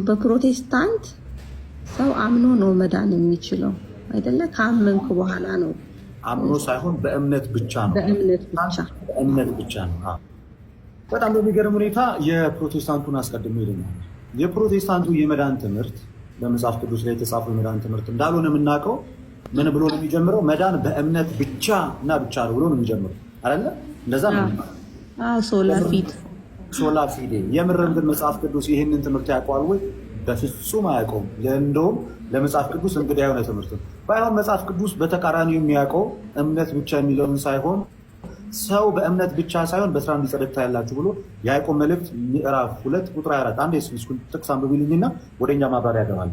በፕሮቴስታንት ሰው አምኖ ነው መዳን የሚችለው አይደለ? ካመንክ በኋላ ነው። አምኖ ሳይሆን በእምነት ብቻ ነው። በእምነት ብቻ ነው። በጣም በሚገርም ሁኔታ የፕሮቴስታንቱን አስቀድሞ ይልኛል። የፕሮቴስታንቱ የመዳን ትምህርት በመጽሐፍ ቅዱስ ላይ የተጻፈው የመዳን ትምህርት እንዳልሆነ የምናውቀው ምን ብሎ ነው የሚጀምረው? መዳን በእምነት ብቻ እና ብቻ ነው ብሎ ነው የሚጀምረው አይደለ? እንደዛ ነው። ሶላ ፊዴ። የምርም ግን መጽሐፍ ቅዱስ ይህንን ትምህርት ያውቀዋል ወይ? በፍጹም አያውቀውም። እንደውም ለመጽሐፍ ቅዱስ እንግዳ የሆነ ትምህርት ነው። ባይሆን መጽሐፍ ቅዱስ በተቃራኒው የሚያውቀው እምነት ብቻ የሚለውን ሳይሆን ሰው በእምነት ብቻ ሳይሆን በስራ እንዲጸድቅ ታያላችሁ ብሎ የያዕቆብ መልእክት ምዕራፍ 2 ቁጥር 24 አንድ የስኩል ጥቅስ አንብቢልኝና ወደኛ ማብራሪያ ያገባል።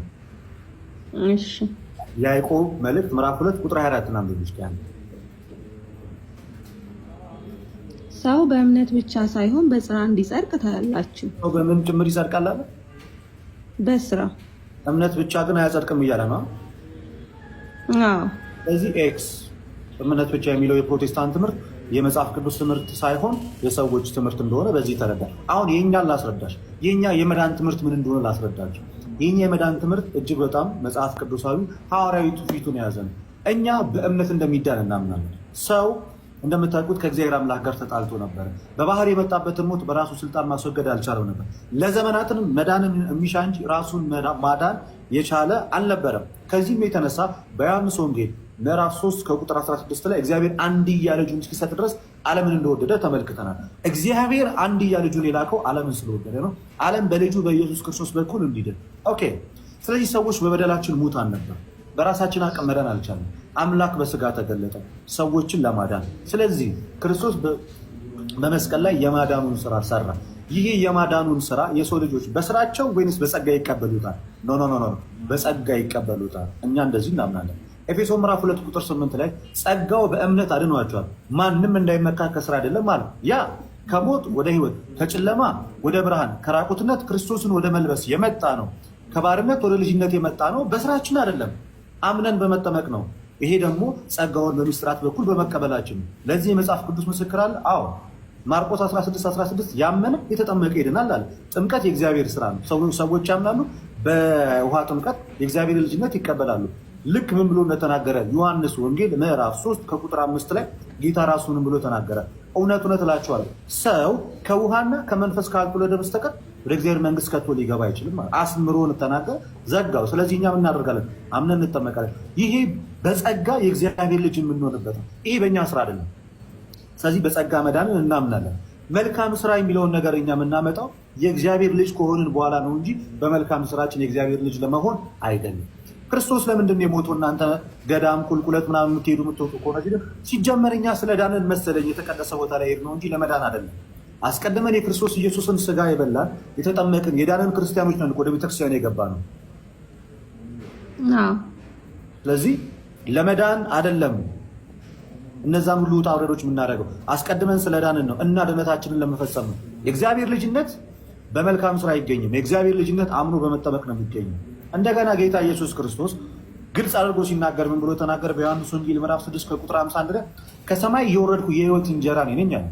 እሺ፣ የያዕቆብ መልእክት ምዕራፍ 2 ቁጥር 24 እና አንብቢልኝ። ሰው በእምነት ብቻ ሳይሆን በስራ እንዲጸድቅ ታያላችሁ። ሰው በምን ጭምር ይጸድቃል አለ? በስራ። እምነት ብቻ ግን አያጸድቅም እያለ ነው። አዎ። ስለዚህ ኤክስ እምነት ብቻ የሚለው የፕሮቴስታንት ትምህርት የመጽሐፍ ቅዱስ ትምህርት ሳይሆን የሰዎች ትምህርት እንደሆነ በዚህ ተረዳ። አሁን የእኛን ላስረዳሽ። የእኛ የመዳን ትምህርት ምን እንደሆነ ላስረዳቸው። የእኛ የመዳን ትምህርት እጅግ በጣም መጽሐፍ ቅዱሳዊ ሐዋርያዊ ትውፊቱን የያዘ ነው። እኛ በእምነት እንደሚዳን እናምናለን። ሰው እንደምታውቁት ከእግዚአብሔር አምላክ ጋር ተጣልቶ ነበር። በባህር የመጣበትን ሞት በራሱ ስልጣን ማስወገድ አልቻለው ነበር። ለዘመናትንም መዳንን የሚሻ እንጂ ራሱን ማዳን የቻለ አልነበረም። ከዚህም የተነሳ በዮሐንስ ወንጌል ምዕራፍ 3 ከቁጥር 16 ላይ እግዚአብሔር አንድያ ልጁን እስኪሰጥ ድረስ ዓለምን እንደወደደ ተመልክተናል። እግዚአብሔር አንድያ ልጁን የላከው ዓለምን ስለወደደ ነው። ዓለም በልጁ በኢየሱስ ክርስቶስ በኩል እንዲድን። ኦኬ። ስለዚህ ሰዎች በበደላችን ሙታን ነበር። በራሳችን አቅም መዳን አልቻለም። አምላክ በስጋ ተገለጠ ሰዎችን ለማዳን። ስለዚህ ክርስቶስ በመስቀል ላይ የማዳኑን ስራ ሰራ። ይሄ የማዳኑን ስራ የሰው ልጆች በስራቸው ወይንስ በጸጋ ይቀበሉታል? ኖ፣ በጸጋ ይቀበሉታል። እኛ እንደዚህ እናምናለን። ኤፌሶን ምዕራፍ 2 ቁጥር 8 ላይ ጸጋው በእምነት አድኗቸዋል፣ ማንም እንዳይመካ ከስራ አይደለም ማለት ያ ከሞት ወደ ህይወት ከጨለማ ወደ ብርሃን ከራቁትነት ክርስቶስን ወደ መልበስ የመጣ ነው። ከባርነት ወደ ልጅነት የመጣ ነው። በስራችን አይደለም፣ አምነን በመጠመቅ ነው። ይሄ ደግሞ ጸጋውን በምስጢራት በኩል በመቀበላችን ነው። ለዚህ የመጽሐፍ ቅዱስ ምስክር አለ። አዎ፣ ማርቆስ 16:16 ያመነ የተጠመቀ ይድናል አለ። ጥምቀት የእግዚአብሔር ስራ ነው። ሰዎች ያምናሉ፣ በውሃ ጥምቀት የእግዚአብሔር ልጅነት ይቀበላሉ። ልክ ምን ብሎ እንደተናገረ ዮሐንስ ወንጌል ምዕራፍ 3 ከቁጥር 5 ላይ ጌታ ራሱንም ብሎ ተናገረ። እውነት እውነት እላችኋለሁ ሰው ከውሃና ከመንፈስ ካልተወለደ በስተቀር ወደ እግዚአብሔር መንግስት ከቶ ሊገባ አይችልም። አስምሮን ተናገረ፣ ዘጋው። ስለዚህ እኛ ምን እናደርጋለን? አምነን እንጠመቃለን። ይሄ በጸጋ የእግዚአብሔር ልጅ የምንሆንበት ነው። ይሄ በእኛ ስራ አይደለም። ስለዚህ በጸጋ መዳንን እናምናለን። መልካም ስራ የሚለውን ነገር እኛ የምናመጣው የእግዚአብሔር ልጅ ከሆንን በኋላ ነው እንጂ በመልካም ስራችን የእግዚአብሔር ልጅ ለመሆን አይደለም። ክርስቶስ ለምንድን የሞተው? እናንተ ገዳም ቁልቁለት ምናምን የምትሄዱ የምትወጡ ከሆነ ሲጀመር እኛ ስለ ዳንን መሰለኝ የተቀደሰ ቦታ ላይ ሄድ ነው እንጂ ለመዳን አይደለም። አስቀድመን የክርስቶስ ኢየሱስን ስጋ የበላን የተጠመቅን የዳንን ክርስቲያኖች ነን። ወደ ቤተክርስቲያን የገባ ነው። ስለዚህ ለመዳን አይደለም እነዛም ሁሉ ውጣ ውረዶች የምናደርገው አስቀድመን ስለ ዳንን ነው እና ድነታችንን ለመፈጸም ነው። የእግዚአብሔር ልጅነት በመልካም ስራ አይገኝም። የእግዚአብሔር ልጅነት አምኖ በመጠመቅ ነው የሚገኘው። እንደገና ጌታ ኢየሱስ ክርስቶስ ግልጽ አድርጎ ሲናገር ምን ብሎ ተናገር? በዮሐንስ ወንጌል ምዕራፍ 6 ከቁጥር 51 ላይ ከሰማይ የወረድኩ የህይወት እንጀራ እኔ ነኝ አለ።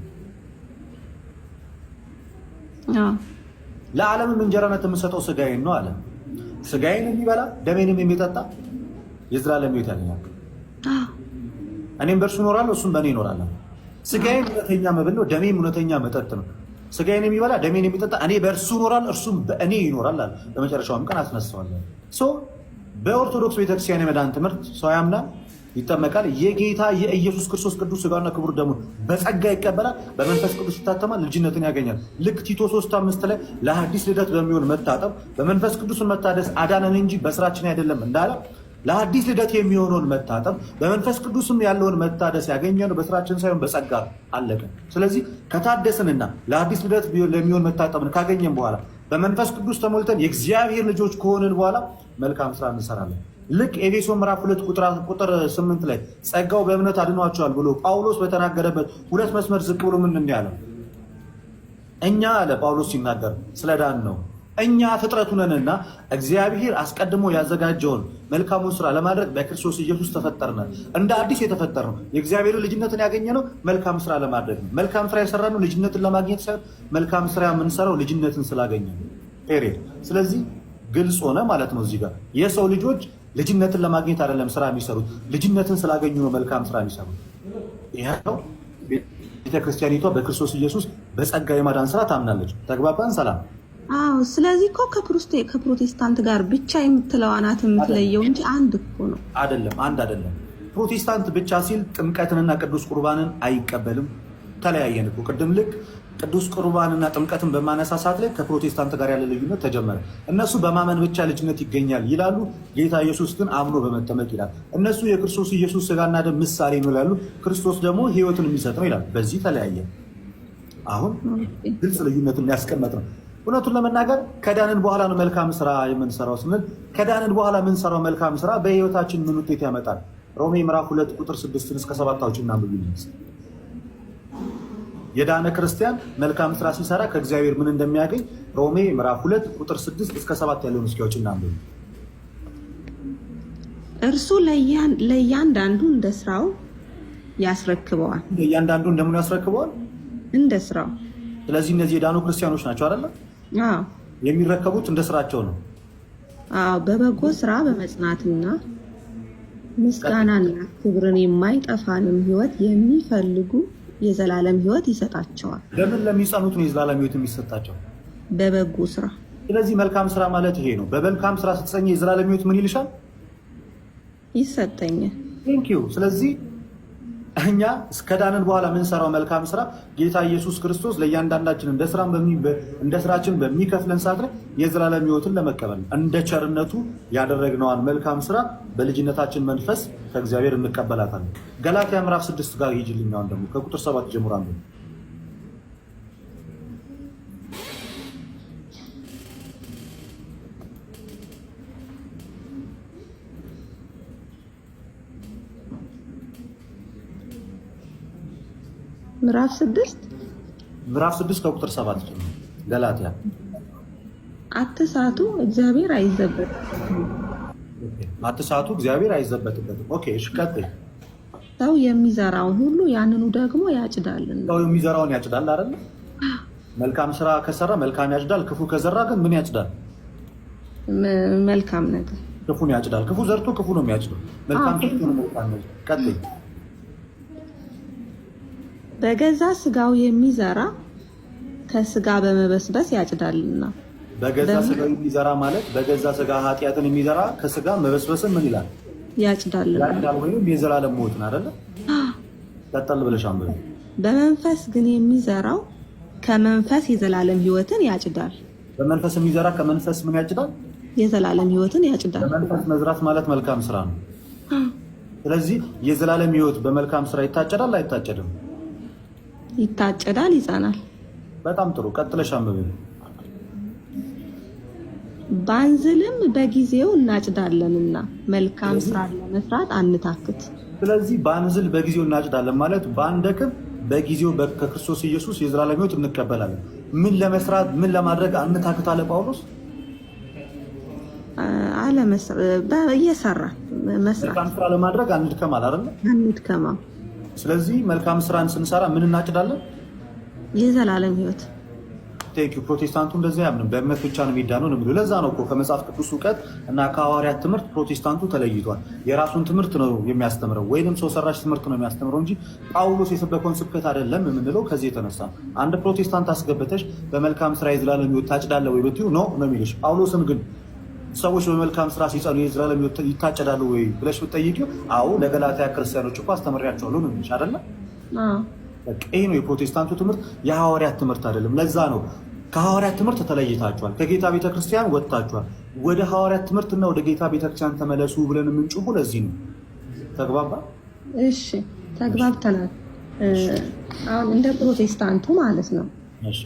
ለዓለምም እንጀራነት የምሰጠው ስጋዬን ነው አለ። ስጋዬን የሚበላ ደሜንም የሚጠጣ የዘላለም ሕይወት ያገኛል። እኔም በእርሱ እኖራለሁ፣ እሱም በእኔ ይኖራል። ስጋዬን እውነተኛ መብል ነው፣ ደሜም እውነተኛ መጠጥ ነው። ስጋዬን የሚበላ ደሜን የሚጠጣ እኔ በእርሱ እኖራለሁ፣ እርሱም በእኔ ይኖራል አለ። በመጨረሻውም ቀን አስነሳዋለሁ። በኦርቶዶክስ ቤተክርስቲያን የመዳን ትምህርት ሰው ያምናል፣ ይጠመቃል፣ የጌታ የኢየሱስ ክርስቶስ ቅዱስ ስጋና ክቡር ደሙን በጸጋ ይቀበላል፣ በመንፈስ ቅዱስ ይታተማል፣ ልጅነትን ያገኛል። ልክ ቲቶ 3:5 ላይ ለአዲስ ልደት በሚሆን መታጠብ በመንፈስ ቅዱስን መታደስ አዳነን እንጂ በስራችን አይደለም እንዳለ ለአዲስ ልደት የሚሆነውን መታጠብ በመንፈስ ቅዱስም ያለውን መታደስ ያገኘነው በስራችን ሳይሆን በጸጋ አለቀ። ስለዚህ ከታደስንና ለአዲስ ልደት ለሚሆን መታጠብን ካገኘን በኋላ በመንፈስ ቅዱስ ተሞልተን የእግዚአብሔር ልጆች ከሆንን በኋላ መልካም ስራ እንሰራለን። ልክ ኤፌሶን ምዕራፍ 2 ቁጥር 8 ላይ ጸጋው በእምነት አድኗቸዋል ብሎ ጳውሎስ በተናገረበት ሁለት መስመር ዝቅ ብሎ ምን ያለው እኛ አለ ጳውሎስ ሲናገር ስለዳን ነው። እኛ ፍጥረቱ ነንና እግዚአብሔር አስቀድሞ ያዘጋጀውን መልካሙን ስራ ለማድረግ በክርስቶስ ኢየሱስ ተፈጠርነ። እንደ አዲስ የተፈጠርነው የእግዚአብሔር ልጅነትን ያገኘነው መልካም ስራ ለማድረግ ነው። መልካም ስራ የሰራነው ልጅነትን ለማግኘት ሳይሆን መልካም ስራ የምንሰራው ልጅነትን ስላገኘ ነው። ፔሬድ። ስለዚህ ግልጽ ሆነ ማለት ነው። እዚህ ጋር የሰው ልጆች ልጅነትን ለማግኘት አይደለም ስራ የሚሰሩት፣ ልጅነትን ስላገኙ ነው መልካም ስራ የሚሰሩት። ይሄው ቤተክርስቲያኒቷ በክርስቶስ ኢየሱስ በጸጋ የማዳን ስራ ታምናለች። ተግባባን? ሰላም። አዎ። ስለዚህ እኮ ከፕሮቴስታንት ጋር ብቻ የምትለው ናት የምትለየው እንጂ አንድ እኮ ነው። አይደለም፣ አንድ አይደለም። ፕሮቴስታንት ብቻ ሲል ጥምቀትንና ቅዱስ ቁርባንን አይቀበልም። ተለያየን እኮ ቅድም። ልክ ቅዱስ ቁርባንና ጥምቀትን በማነሳሳት ላይ ከፕሮቴስታንት ጋር ያለ ልዩነት ተጀመረ። እነሱ በማመን ብቻ ልጅነት ይገኛል ይላሉ። ጌታ ኢየሱስ ግን አምኖ በመጠመቅ ይላል። እነሱ የክርስቶስ ኢየሱስ ስጋና ደም ምሳሌ ነው ይላሉ። ክርስቶስ ደግሞ ሕይወትን የሚሰጥ ነው ይላል። በዚህ ተለያየ። አሁን ግልጽ ልዩነት የሚያስቀምጥ ነው። እውነቱን ለመናገር ከዳንን በኋላ ነው መልካም ስራ የምንሰራው ስንል ከዳንን በኋላ የምንሰራው መልካም ስራ በሕይወታችን ምን ውጤት ያመጣል? ሮሜ ምዕራፍ 2 ቁጥር 6 እስከ 7 አውጪና አንብቡልኝ። የዳነ ክርስቲያን መልካም ስራ ሲሰራ ከእግዚአብሔር ምን እንደሚያገኝ ሮሜ ምዕራፍ 2 ቁጥር 6 እስከ 7 ያለውን እስኪ አውጪና አንብቡ። እርሱ ለእያንዳንዱ እንደ ስራው ያስረክበዋል። ለእያንዳንዱ እንደምን ያስረክበዋል? እንደ ስራው። ስለዚህ እነዚህ የዳኑ ክርስቲያኖች ናቸው አይደለ? አዎ። የሚረከቡት እንደ ስራቸው ነው። አዎ። በበጎ ስራ በመጽናትና ምስጋናና ክብርን የማይጠፋንም ሕይወት የሚፈልጉ የዘላለም ሕይወት ይሰጣቸዋል። ለምን ለሚጸኑት ነው የዘላለም ሕይወት የሚሰጣቸው? በበጎ ስራ። ስለዚህ መልካም ስራ ማለት ይሄ ነው። በመልካም ስራ ስትጸኝ የዘላለም ሕይወት ምን ይልሻል? ይሰጠኛል። ቴንኪው። ስለዚህ እኛ እስከዳንን በኋላ የምንሰራው መልካም ስራ ጌታ ኢየሱስ ክርስቶስ ለእያንዳንዳችን እንደ ስራችን በሚከፍለን ሰዓት ላይ የዘላለም ሕይወትን ለመቀበል እንደ ቸርነቱ ያደረግነዋን መልካም ስራ በልጅነታችን መንፈስ ከእግዚአብሔር እንቀበላታለን። ገላትያ ምዕራፍ 6 ጋር ሂጅልኝ። አሁን ደግሞ ከቁጥር 7 ጀምሮ አንዱ ምዕራፍ 6 ከቁጥር 7 ጀምሮ ገላትያ። አትሳቱ፣ እግዚአብሔር አይዘበትበትም። ኦኬ፣ እሺ፣ ቀጥል። ሰው የሚዘራውን ሁሉ ያንኑ ደግሞ ያጭዳልና። ሰው የሚዘራውን ያጭዳል አይደል? መልካም ስራ ከሰራ መልካም ያጭዳል። ክፉ ከዘራ ግን ምን ያጭዳል? መልካም ነገር። ክፉን ያጭዳል። ክፉ ዘርቶ ክፉ ነው የሚያጭደው። መልካም ዘርቶ ነው መልካም ነው። ቀጥል። በገዛ ስጋው የሚዘራ ከስጋ በመበስበስ ያጭዳልና። በገዛ ስጋው የሚዘራ ማለት በገዛ ስጋ ኃጢአትን የሚዘራ ከስጋ መበስበስን ምን ይላል? ያጭዳልና። ያጭዳል ወይም የዘላለም ሞትን አይደለ? ቀጠል ብለሽ አንብቢ። በመንፈስ ግን የሚዘራው ከመንፈስ የዘላለም ሕይወትን ያጭዳል። በመንፈስ የሚዘራ ከመንፈስ ምን ያጭዳል? የዘላለም ሕይወትን ያጭዳል። በመንፈስ መዝራት ማለት መልካም ስራ ነው። ስለዚህ የዘላለም ሕይወት በመልካም ስራ ይታጨዳል አይታጨድም? ይታጨዳል፣ ይጸናል። በጣም ጥሩ። ቀጥለሽ አንብቢ። ባንዝልም በጊዜው እናጭዳለንና መልካም ስራ ለመስራት አንታክት። ስለዚህ ባንዝል በጊዜው እናጭዳለን ማለት ባንደክም በጊዜው ከክርስቶስ ኢየሱስ የዘላለም ሕይወት እንቀበላለን። ምን ለመስራት ምን ለማድረግ አንታክት አለ ጳውሎስ? እየሰራ መስራት። መልካም ስራ ለማድረግ አንድከም አይደል? አንድከማ። ስለዚህ መልካም ስራን ስንሰራ ምን እናጭዳለን? የዘላለም ሕይወት። ቴንኪው። ፕሮቴስታንቱ እንደዚህ አያምንም። በእምነት ብቻ ነው የሚዳነው ነው የሚለው። ለዛ ነው እኮ ከመጽሐፍ ቅዱስ እውቀት እና ከሐዋርያት ትምህርት ፕሮቴስታንቱ ተለይቷል። የራሱን ትምህርት ነው የሚያስተምረው ወይንም ሰው ሰራሽ ትምህርት ነው የሚያስተምረው እንጂ ጳውሎስ የሰበከውን ስብከት አይደለም የምንለው ከዚህ የተነሳ። አንድ ፕሮቴስታንት አስገብተሽ በመልካም ስራ የዘላለም ሕይወት ታጭዳለህ ወይ ብትይው ኖ ነው የሚልሽ። ጳውሎስን ግን ሰዎች በመልካም ስራ ሲጸኑ የዘላለም ሕይወት ይታጨዳሉ ወይ ብለሽ ብትጠይቂው አዎ ለገላትያ ክርስቲያኖች እኮ አስተምሬያቸዋለሁ ነው የሚልሽ አይደለ? ይሄ ነው የፕሮቴስታንቱ ትምህርት፣ የሐዋርያት ትምህርት አይደለም። ለዛ ነው ከሐዋርያት ትምህርት ተለይታችኋል፣ ከጌታ ቤተክርስቲያን ወጥታችኋል፣ ወደ ሐዋርያት ትምህርትና ወደ ጌታ ቤተክርስቲያን ተመለሱ ብለን የምንጮሁ ለዚህ ነው። ተግባባ? እሺ፣ ተግባብተናል። አሁን እንደ ፕሮቴስታንቱ ማለት ነው። እሺ፣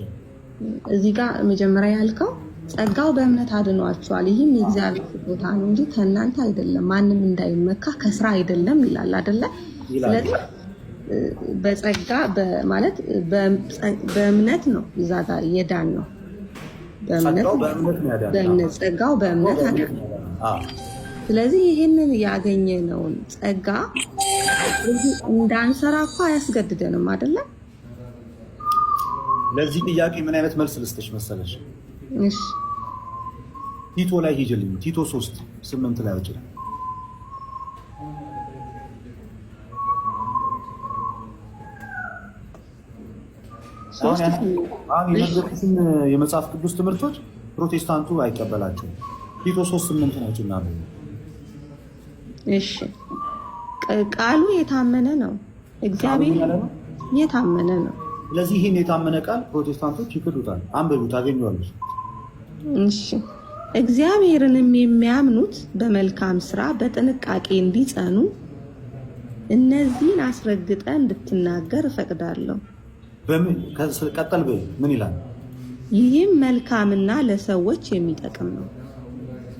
እዚህ ጋር መጀመሪያ ያልከው ጸጋው በእምነት አድኗቸዋል፣ ይህም የእግዚአብሔር ስጦታ ነው እንጂ ከእናንተ አይደለም፣ ማንም እንዳይመካ ከስራ አይደለም ይላል አይደለ? ስለዚህ በጸጋ ማለት በእምነት ነው። እዛ ጋር የዳን ነው በእምነት ጸጋው በእምነት አለ። ስለዚህ ይህንን ያገኘነውን ጸጋ እንዳንሰራ እኮ አያስገድደንም አይደለም? ለዚህ ጥያቄ ምን አይነት መልስ ልስጥሽ መሰለሽ? እሺ፣ ቲቶ ላይ ሂጅልኝ። ቲቶ 3:8 ላይ ወጭ የነገርኩሽን የመጽሐፍ ቅዱስ ትምህርቶች ፕሮቴስታንቱ አይቀበላቸውም። ቲቶ 3:8 ነው ጭና። እሺ ቃሉ የታመነ ነው፣ እግዚአብሔር የታመነ ነው። ስለዚህ ይህን የታመነ ቃል ፕሮቴስታንቶች ይክዱታል። አንብቡ ታገኘዋለሽ። እሺ እግዚአብሔርንም የሚያምኑት በመልካም ስራ በጥንቃቄ እንዲጸኑ እነዚህን አስረግጠ እንድትናገር እፈቅዳለሁ። ቀጠል በይ። ምን ይላል? ይህም መልካምና ለሰዎች የሚጠቅም ነው።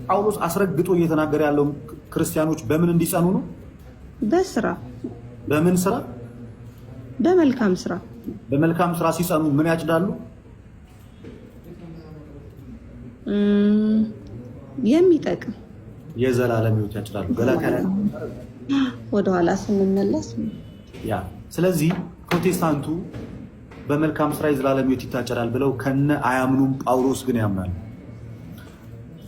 ጳውሎስ አስረግጦ እየተናገረ ያለው ክርስቲያኖች በምን እንዲጸኑ ነው? በስራ። በምን ስራ? በመልካም ስራ። በመልካም ስራ ሲጸኑ ምን ያጭዳሉ? የሚጠቅም የዘላለም ሕይወት ያጭዳሉ። ገላትያ ላይ ወደኋላ ስንመለስ ያ። ስለዚህ ፕሮቴስታንቱ በመልካም ስራ የዘላለም ሕይወት ይታጨዳል ብለው ከነ አያምኑም። ጳውሎስ ግን ያምናል።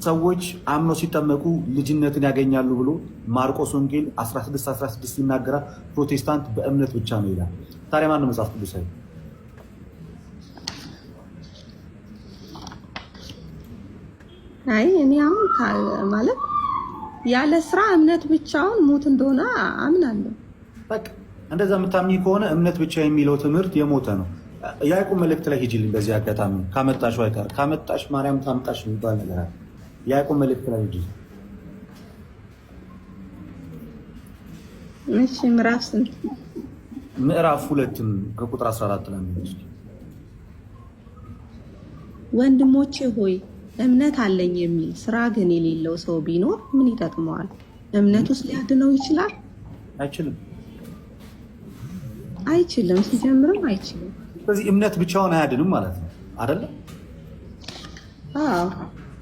ሰዎች አምነው ሲጠመቁ ልጅነትን ያገኛሉ ብሎ ማርቆስ ወንጌል 16:16 ይናገራል። ፕሮቴስታንት በእምነት ብቻ ነው ይላል። ታዲያ ማነው መጽሐፍ ቅዱሳዊ? አይ እኔ አሁን ማለት ያለ ስራ እምነት ብቻውን ሞት እንደሆነ አምናለሁ። በቃ እንደዛ የምታምኚ ከሆነ እምነት ብቻ የሚለው ትምህርት የሞተ ነው። ያዕቆብ መልእክት ላይ ሂጂልኝ። በዚህ አጋጣሚ ካመጣሽ አይቀር ካመጣሽ ማርያም ታምጣሽ የሚባል ነገር አለ። ያዕቆብ መልእክት ላይ ሂጂ። እሺ ምዕራፍ ስንት? ምዕራፍ 2 ከቁጥር 14 ላይ ነው። ወንድሞቼ ሆይ እምነት አለኝ የሚል ስራ ግን የሌለው ሰው ቢኖር ምን ይጠቅመዋል? እምነቱስ ሊያድነው ይችላል? አይችልም። አይችልም። ሲጀምርም አይችልም። ስለዚህ እምነት ብቻውን አያድንም ማለት ነው አይደለ? አዎ።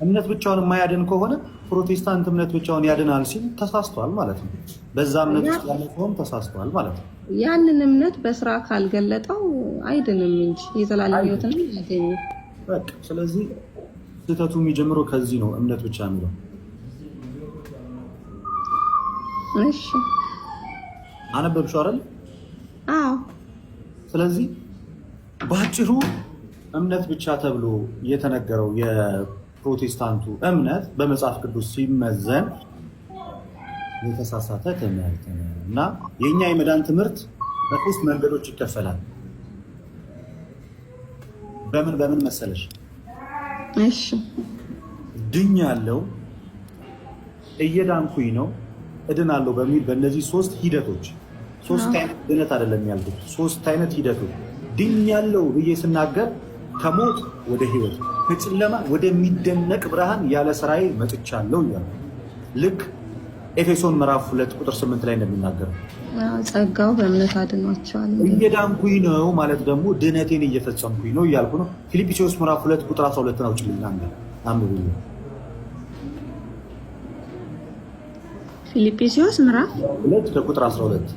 እምነት ብቻውን የማያድን ከሆነ ፕሮቴስታንት እምነት ብቻውን ያድናል ሲል ተሳስቷል ማለት ነው። በዛ እምነት ውስጥ ያለ ሰውም ተሳስቷል ማለት ነው። ያንን እምነት በስራ ካልገለጠው አይድንም እንጂ የዘላለም ሕይወትን ያገኛል። በቃ ስለዚህ ስህተቱ የሚጀምረው ከዚህ ነው። እምነት ብቻ የሚለው እሺ፣ አነበብሽው አይደል? አዎ። ስለዚህ በአጭሩ እምነት ብቻ ተብሎ የተነገረው የፕሮቴስታንቱ እምነት በመጽሐፍ ቅዱስ ሲመዘን የተሳሳተ ትምህርት ነው እና የኛ የመዳን ትምህርት በሶስት መንገዶች ይከፈላል። በምን በምን መሰለሽ? እሺ፣ ድኛለሁ፣ እየዳንኩኝ ነው፣ እድናለሁ በሚል በእነዚህ ሶስት ሂደቶች፣ ሶስት አይነት ድነት አይደለም ያልኩት፣ ሶስት አይነት ሂደቶች። ድኛለሁ ብዬ ስናገር ከሞት ወደ ህይወት፣ ከጨለማ ወደሚደነቅ ብርሃን ያለ ስራዬ መጥቻለሁ እያሉ ልክ ኤፌሶን ምዕራፍ 2 ቁጥር 8 ላይ እንደሚናገረው ጸጋው በእምነት አድኗቸዋል። እየዳንኩኝ ነው ማለት ደግሞ ድነቴን እየፈጸምኩኝ ነው እያልኩ ነው። ፊልጵስዩስ ምዕራፍ 2 ቁጥር 12 ነው። ጭልኛ አንብቡልኝ። ፊልጵስዩስ ምዕራፍ 2 ከቁጥር 12።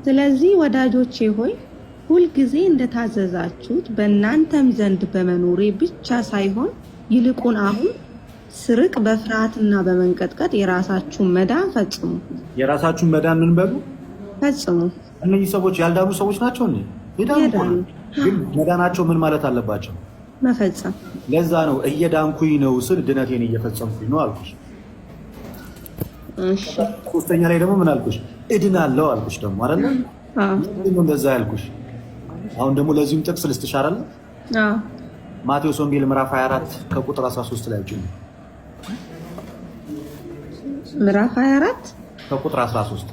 ስለዚህ ወዳጆቼ ሆይ ሁልጊዜ እንደታዘዛችሁት በእናንተም ዘንድ በመኖሬ ብቻ ሳይሆን ይልቁን አሁን ስርቅ በፍርሃትና በመንቀጥቀጥ የራሳችሁን መዳን ፈጽሙ። የራሳችሁን መዳን ምን በሉ ፈጽሙ። እነዚህ ሰዎች ያልዳኑ ሰዎች ናቸው እንዴ? ይዳኑ። ግን መዳናቸው ምን ማለት አለባቸው? መፈጸም። ለዛ ነው እየዳንኩኝ ነው ስል ድነቴን እየፈጸምኩኝ ነው አልኩሽ። እሺ፣ ሶስተኛ ላይ ደግሞ ምን አልኩሽ? እድናለሁ አልኩሽ ደግሞ አይደል? አዎ። እንደዛ ያልኩሽ። አሁን ደግሞ ለዚህም ጥቅስ ልስጥሽ አይደል? አዎ። ማቴዎስ ወንጌል ምዕራፍ 24 ከቁጥር 13 ላይ ጭኝ። ምዕራፍ 24 ከቁጥር 13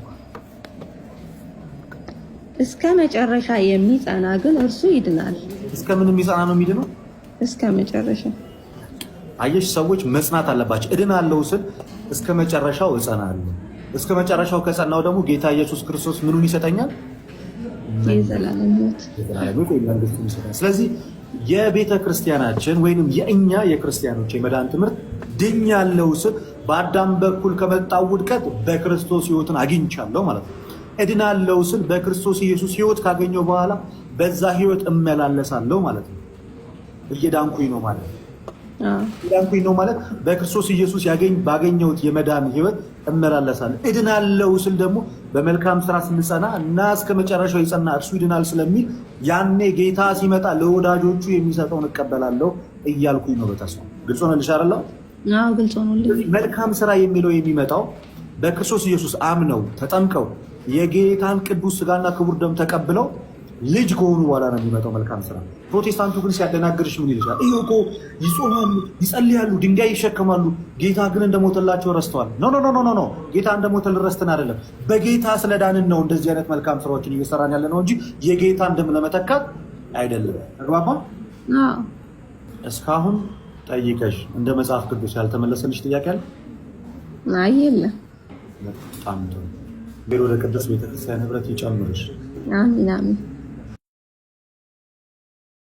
እስከ መጨረሻ የሚጸና ግን እርሱ ይድናል። እስከ ምን የሚጸና ነው የሚድነው? እስከ መጨረሻ። አየሽ፣ ሰዎች መጽናት አለባቸው። እድናለሁ ስል እስከ መጨረሻው እጸናለሁ። እስከ መጨረሻው ከጸናው ደግሞ ጌታ ኢየሱስ ክርስቶስ ምኑን ይሰጠኛል? የዘላለም ሕይወት። መንግስቱን ይሰጠኛል። ስለዚህ የቤተ ክርስቲያናችን ወይንም የእኛ የክርስቲያኖች የመዳን ትምህርት ድኛለሁ ስል በአዳም በኩል ከመጣው ውድቀት በክርስቶስ ሕይወትን አግኝቻለሁ ማለት ነው። እድናለሁ ስል በክርስቶስ ኢየሱስ ሕይወት ካገኘው በኋላ በዛ ሕይወት እመላለሳለሁ ማለት ነው። እየዳንኩኝ ነው ማለት ነው። እየዳንኩኝ ነው ማለት በክርስቶስ ኢየሱስ ባገኘሁት የመዳን ህይወት እመላለሳለሁ። እድናለሁ ስል ደግሞ በመልካም ስራ ስንጸና እና እስከ መጨረሻው የጸና እርሱ ይድናል ስለሚል ያኔ ጌታ ሲመጣ ለወዳጆቹ የሚሰጠውን እቀበላለሁ እያልኩኝ ነው በተስፋ። ግልጽ ሆነልሽ አይደል? አዎ ግልጽ ሆነልኝ። መልካም ስራ የሚለው የሚመጣው በክርስቶስ ኢየሱስ አምነው ተጠምቀው የጌታን ቅዱስ ስጋና ክቡር ደም ተቀብለው ልጅ ከሆኑ በኋላ ነው የሚመጣው መልካም ስራ። ፕሮቴስታንቱ ግን ሲያደናግርሽ ምን ይልሻል? ይሄ እኮ ይጾማሉ፣ ይጸልያሉ፣ ድንጋይ ይሸከማሉ፣ ጌታ ግን እንደሞተላቸው ረስተዋል። ኖ ኖ ኖ ኖ፣ ጌታ እንደሞተልን ረስተን አይደለም። በጌታ ስለዳንን ነው እንደዚህ አይነት መልካም ስራዎችን እየሰራን ያለ ነው እንጂ የጌታን ደም ለመተካት አይደለም። ተግባባ? እስካሁን ጠይቀሽ እንደ መጽሐፍ ቅዱስ ያልተመለሰልሽ ጥያቄ አለ? አይ የለም። በጣም ጥሩ። ወደ ቅዱስ ቤተክርስቲያን ህብረት ይጨምርሽ። አሜን አሜን።